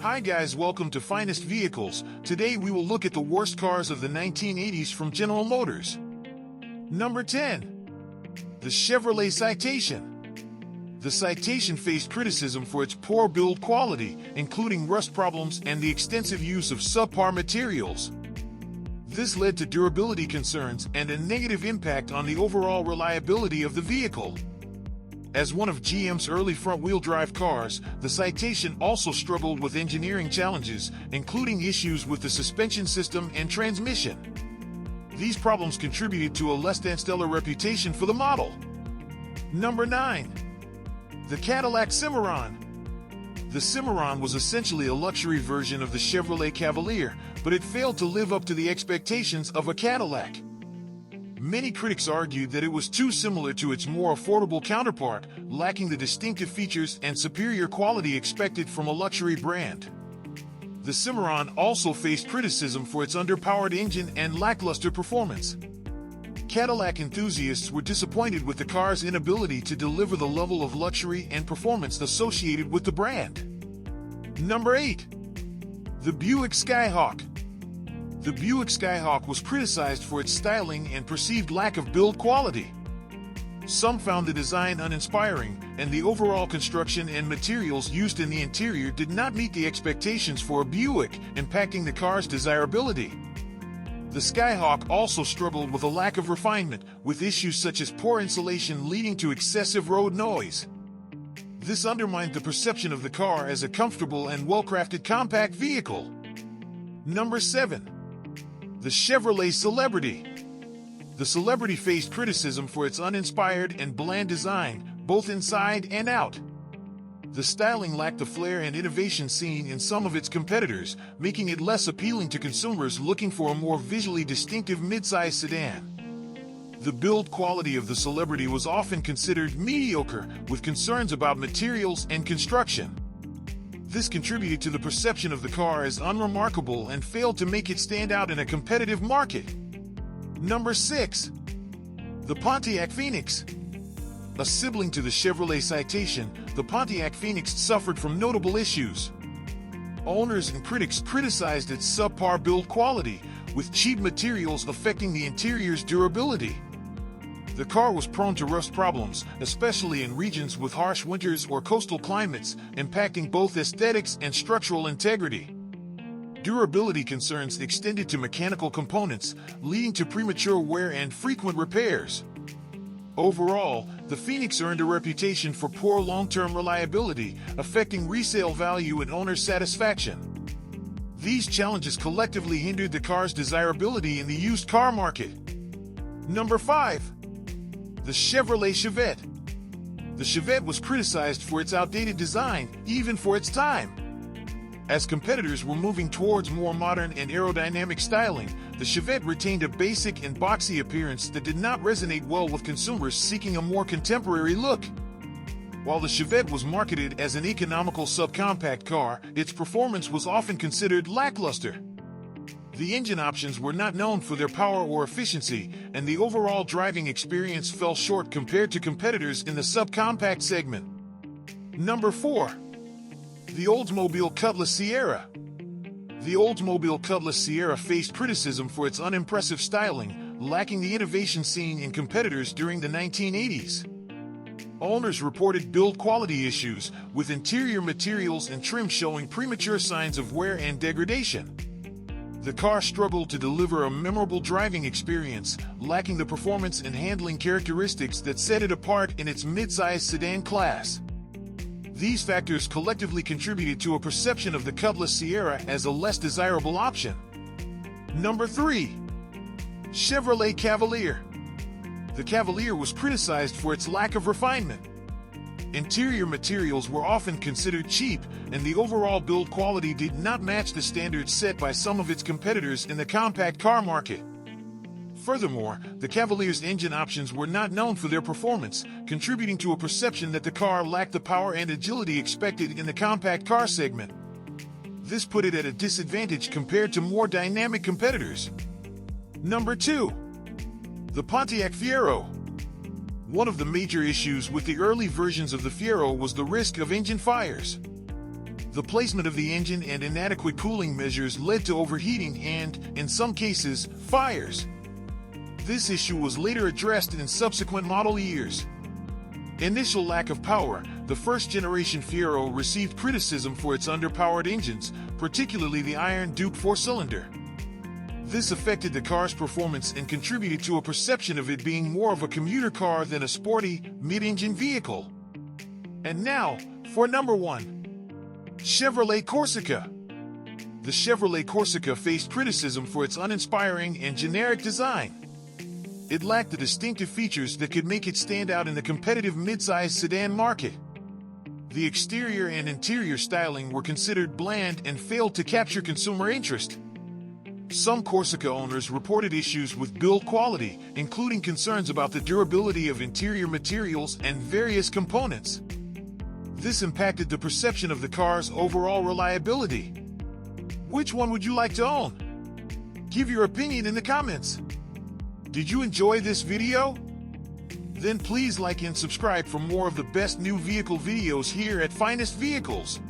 Hi guys, welcome to Finest Vehicles. Today we will look at the worst cars of the 1980s from General Motors. Number 10. The Chevrolet Citation. The Citation faced criticism for its poor build quality, including rust problems and the extensive use of subpar materials. This led to durability concerns and a negative impact on the overall reliability of the vehicle. As one of GM's early front-wheel drive cars, the Citation also struggled with engineering challenges, including issues with the suspension system and transmission. These problems contributed to a less-than-stellar reputation for the model. Number 9. The Cadillac Cimarron. The Cimarron was essentially a luxury version of the Chevrolet Cavalier, but it failed to live up to the expectations of a Cadillac. Many critics argued that it was too similar to its more affordable counterpart, lacking the distinctive features and superior quality expected from a luxury brand. The Cimarron also faced criticism for its underpowered engine and lackluster performance. Cadillac enthusiasts were disappointed with the car's inability to deliver the level of luxury and performance associated with the brand. Number 8. The Buick Skyhawk. The Buick Skyhawk was criticized for its styling and perceived lack of build quality. Some found the design uninspiring, and the overall construction and materials used in the interior did not meet the expectations for a Buick, impacting the car's desirability. The Skyhawk also struggled with a lack of refinement, with issues such as poor insulation leading to excessive road noise. This undermined the perception of the car as a comfortable and well-crafted compact vehicle. Number 7. The Chevrolet Celebrity. The Celebrity faced criticism for its uninspired and bland design, both inside and out. The styling lacked the flair and innovation seen in some of its competitors, making it less appealing to consumers looking for a more visually distinctive midsize sedan. The build quality of the Celebrity was often considered mediocre, with concerns about materials and construction. This contributed to the perception of the car as unremarkable and failed to make it stand out in a competitive market. Number 6. The Pontiac Phoenix. A sibling to the Chevrolet Citation, the Pontiac Phoenix suffered from notable issues. Owners and critics criticized its subpar build quality, with cheap materials affecting the interior's durability. The car was prone to rust problems, especially in regions with harsh winters or coastal climates, impacting both aesthetics and structural integrity. Durability concerns extended to mechanical components, leading to premature wear and frequent repairs. Overall, the Phoenix earned a reputation for poor long-term reliability, affecting resale value and owner satisfaction. These challenges collectively hindered the car's desirability in the used car market. Number 5. The Chevrolet Chevette. The Chevette was criticized for its outdated design, even for its time. As competitors were moving towards more modern and aerodynamic styling, the Chevette retained a basic and boxy appearance that did not resonate well with consumers seeking a more contemporary look. While the Chevette was marketed as an economical subcompact car, its performance was often considered lackluster. The engine options were not known for their power or efficiency, and the overall driving experience fell short compared to competitors in the subcompact segment. Number 4. The Oldsmobile Cutlass Ciera. The Oldsmobile Cutlass Ciera faced criticism for its unimpressive styling, lacking the innovation seen in competitors during the 1980s. Owners reported build quality issues, with interior materials and trim showing premature signs of wear and degradation. The car struggled to deliver a memorable driving experience, lacking the performance and handling characteristics that set it apart in its mid-size sedan class. These factors collectively contributed to a perception of the Cutlass Ciera as a less desirable option. Number 3. Chevrolet Cavalier. The Cavalier was criticized for its lack of refinement. Interior materials were often considered cheap, and the overall build quality did not match the standards set by some of its competitors in the compact car market. Furthermore, the Cavalier's engine options were not known for their performance, contributing to a perception that the car lacked the power and agility expected in the compact car segment. This put it at a disadvantage compared to more dynamic competitors. Number 2. The Pontiac Fiero. One of the major issues with the early versions of the Fiero was the risk of engine fires. The placement of the engine and inadequate cooling measures led to overheating and, in some cases, fires. This issue was later addressed in subsequent model years. Initial lack of power. The first-generation Fiero received criticism for its underpowered engines, particularly the Iron Duke 4-cylinder. This affected the car's performance and contributed to a perception of it being more of a commuter car than a sporty, mid-engine vehicle. And now, for number 1. Chevrolet Corsica. The Chevrolet Corsica faced criticism for its uninspiring and generic design. It lacked the distinctive features that could make it stand out in the competitive midsize sedan market. The exterior and interior styling were considered bland and failed to capture consumer interest. Some Corsica owners reported issues with build quality, including concerns about the durability of interior materials and various components. This impacted the perception of the car's overall reliability. Which one would you like to own? Give your opinion in the comments. Did you enjoy this video? Then please like and subscribe for more of the best new vehicle videos here at Finest Vehicles.